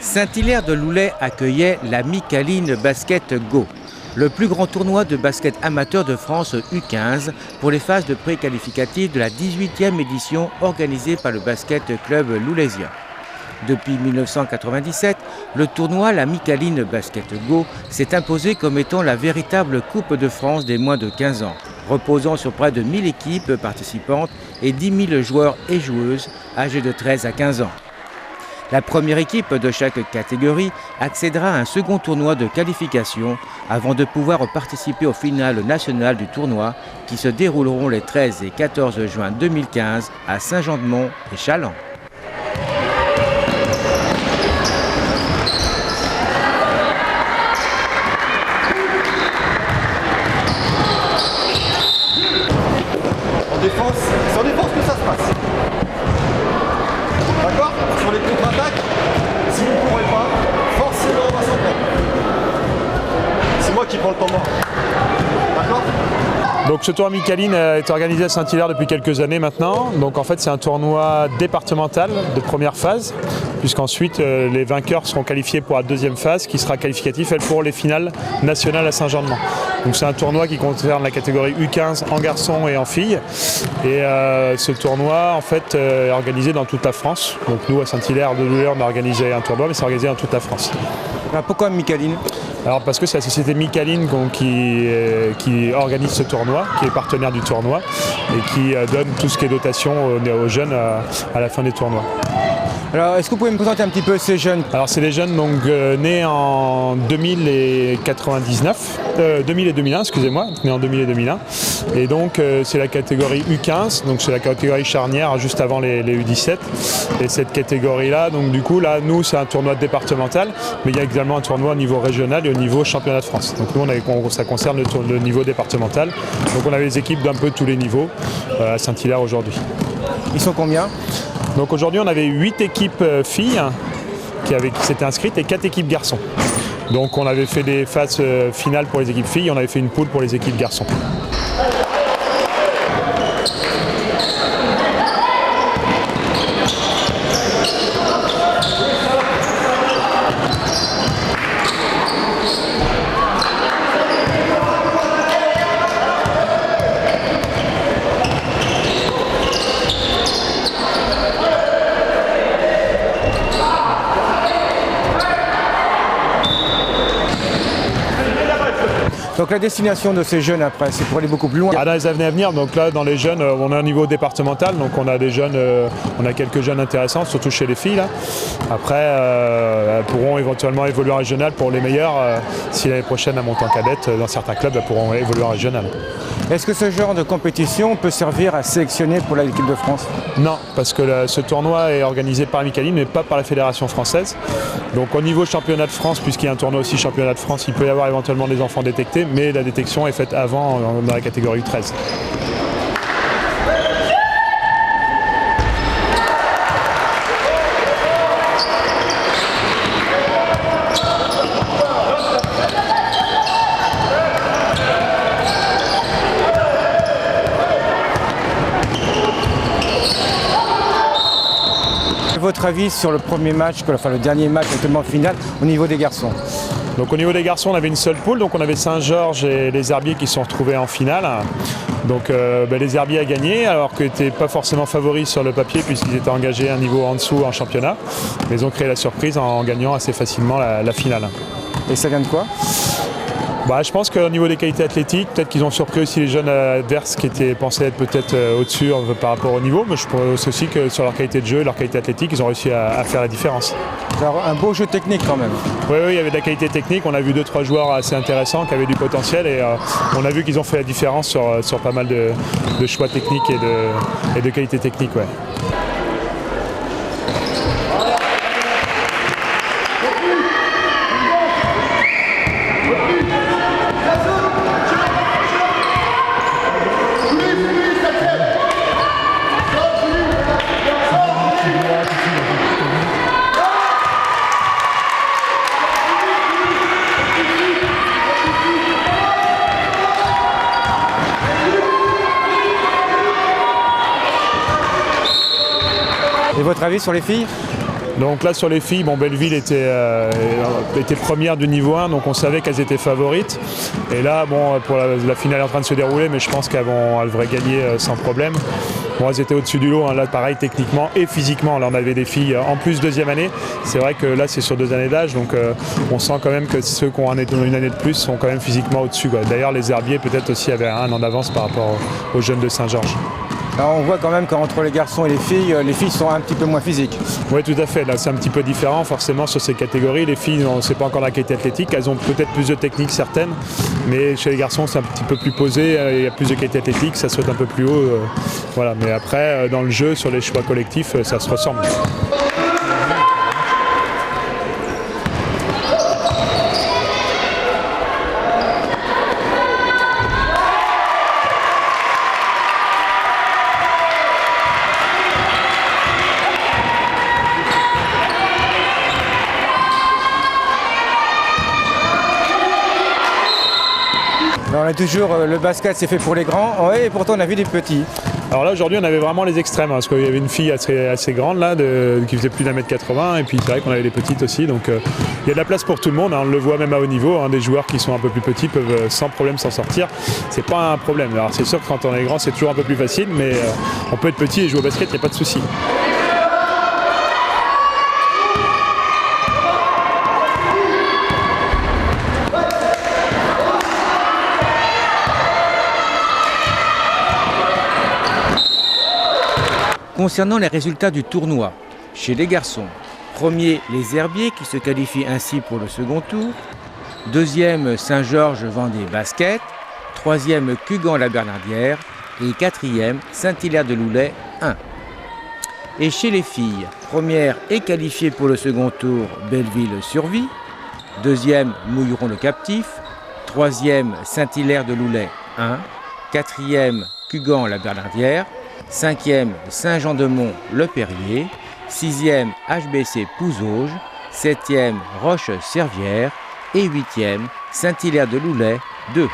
Saint-Hilaire-de-Loulay accueillait la Micaline Basket Go, le plus grand tournoi de basket amateur de France U15 pour les phases de pré-qualificatives de la 18e édition organisée par le Basket Club Loulaisien. Depuis 1997, le tournoi La Micaline Basket Go s'est imposé comme étant la véritable Coupe de France des moins de 15 ans, reposant sur près de 1000 équipes participantes et 10 000 joueurs et joueuses âgés de 13 à 15 ans. La première équipe de chaque catégorie accédera à un second tournoi de qualification avant de pouvoir participer aux finales nationales du tournoi qui se dérouleront les 13 et 14 juin 2015 à Saint-Jean-de-Mont et Challans. C'est en défense que ça se passe. D'accord? Sur les contre-attaques, si vous ne courez pas, forcément on va s'en prendre. C'est moi qui prends le temps mort. D'accord? Donc ce tournoi Micaline est organisé à Saint-Hilaire depuis quelques années maintenant. Donc en fait c'est un tournoi départemental de première phase, puisqu'ensuite les vainqueurs seront qualifiés pour la deuxième phase qui sera qualificatif elle pour les finales nationales à Saint-Jean-de-Mont. Donc c'est un tournoi qui concerne la catégorie U15 en garçons et en filles. Et ce tournoi en fait est organisé dans toute la France. Donc nous à Saint-Hilaire-de-Loulay on a organisé un tournoi mais c'est organisé dans toute la France. Alors pourquoi Micaline? Alors parce que c'est la société Micaline qui organise ce tournoi, qui est partenaire du tournoi et qui donne tout ce qui est dotation aux jeunes à la fin des tournois. Alors est-ce que vous pouvez me présenter un petit peu ces jeunes? Alors c'est des jeunes donc, nés en 2000 et 2001, excusez-moi, nés en 2000 et 2001. Et donc c'est la catégorie U15, donc c'est la catégorie charnière juste avant les U17. Et cette catégorie-là, donc du coup là, nous c'est un tournoi départemental, mais il y a également un tournoi au niveau régional et au niveau championnat de France. Donc nous ça concerne le niveau départemental. Donc on avait des équipes d'un peu tous les niveaux à Saint-Hilaire aujourd'hui. Ils sont combien? Donc aujourd'hui on avait 8 équipes filles qui s'étaient inscrites et 4 équipes garçons. Donc on avait fait des phases finales pour les équipes filles, on avait fait une poule pour les équipes garçons. Donc la destination de ces jeunes après, c'est pour aller beaucoup plus loin. Dans les années à venir, donc là dans les jeunes, on est au niveau départemental, donc on a des jeunes, on a quelques jeunes intéressants, surtout chez les filles là. Après, elles pourront éventuellement évoluer en régional pour les meilleurs. Si l'année prochaine elles montent en cadette, dans certains clubs, elles pourront évoluer en régional. Est-ce que ce genre de compétition peut servir à sélectionner pour l'équipe de France? Non, parce que ce tournoi est organisé par Micaline, mais pas par la Fédération française. Donc au niveau championnat de France, puisqu'il y a un tournoi aussi championnat de France, il peut y avoir éventuellement des enfants détectés, mais la détection est faite avant dans la catégorie 13. Votre avis sur le premier match, enfin le dernier match, notamment final, au niveau des garçons? Donc au niveau des garçons, on avait une seule poule, donc on avait Saint-Georges et les Herbiers qui se sont retrouvés en finale. Donc les Herbiers a gagné, alors qu'ils n'étaient pas forcément favoris sur le papier puisqu'ils étaient engagés à un niveau en dessous en championnat. Mais ils ont créé la surprise en gagnant assez facilement la finale. Et ça vient de quoi? Je pense qu'au niveau des qualités athlétiques, peut-être qu'ils ont surpris aussi les jeunes adverses qui étaient pensés être peut-être au-dessus par rapport au niveau, mais je pense aussi que sur leur qualité de jeu et leur qualité athlétique, ils ont réussi à faire la différence. Alors, un beau jeu technique quand même. Oui, il y avait de la qualité technique, on a vu 2-3 joueurs assez intéressants qui avaient du potentiel et on a vu qu'ils ont fait la différence sur pas mal de choix techniques et de qualité technique. Ouais. Et votre avis sur les filles? Donc là sur les filles, bon, Belleville était première du niveau 1, donc on savait qu'elles étaient favorites. Et là, bon, pour la finale est en train de se dérouler, mais je pense qu'elles devraient gagner sans problème. Bon, elles étaient au-dessus du lot, hein, là pareil techniquement et physiquement. Là on avait des filles en plus deuxième année. C'est vrai que là c'est sur 2 années d'âge, donc on sent quand même que ceux qui ont une année de plus sont quand même physiquement au-dessus. D'ailleurs les Herbiers peut-être aussi avaient un an d'avance par rapport aux jeunes de Saint-Georges. Alors on voit quand même qu'entre les garçons et les filles sont un petit peu moins physiques. Oui, tout à fait. Là, c'est un petit peu différent forcément sur ces catégories. Les filles, on ne sait pas encore la qualité athlétique. Elles ont peut-être plus de technique certaines, mais chez les garçons, c'est un petit peu plus posé. Il y a plus de qualité athlétique, ça saute un peu plus haut. Voilà. Mais après, dans le jeu, sur les choix collectifs, ça se ressemble. On a toujours le basket, c'est fait pour les grands, ouais, et pourtant on a vu des petits. Alors là aujourd'hui on avait vraiment les extrêmes, hein, parce qu'il y avait une fille assez grande là, qui faisait plus d'1m80, et puis c'est vrai qu'on avait les petites aussi, donc il y a de la place pour tout le monde, hein, on le voit même à haut niveau, hein, des joueurs qui sont un peu plus petits peuvent sans problème s'en sortir, c'est pas un problème. Alors c'est sûr que quand on est grand c'est toujours un peu plus facile, mais on peut être petit et jouer au basket, il n'y a pas de souci. Concernant les résultats du tournoi, chez les garçons, premier les Herbiers qui se qualifient ainsi pour le second tour, deuxième Saint-Georges Vendée Basket, troisième Cugand-la-Bernardière et quatrième Saint-Hilaire-de-Loulay 1. Et chez les filles, première est qualifiée pour le second tour Belleville-Survie, deuxième Mouilleron-le-Captif, troisième Saint-Hilaire-de-Loulay 1, quatrième Cugand-la-Bernardière, 5e Saint-Jean-de-Mont-le-Perrier, 6e HBC Pouzauges, 7e Roche-Servière et 8e Saint-Hilaire-de-Loulay 2.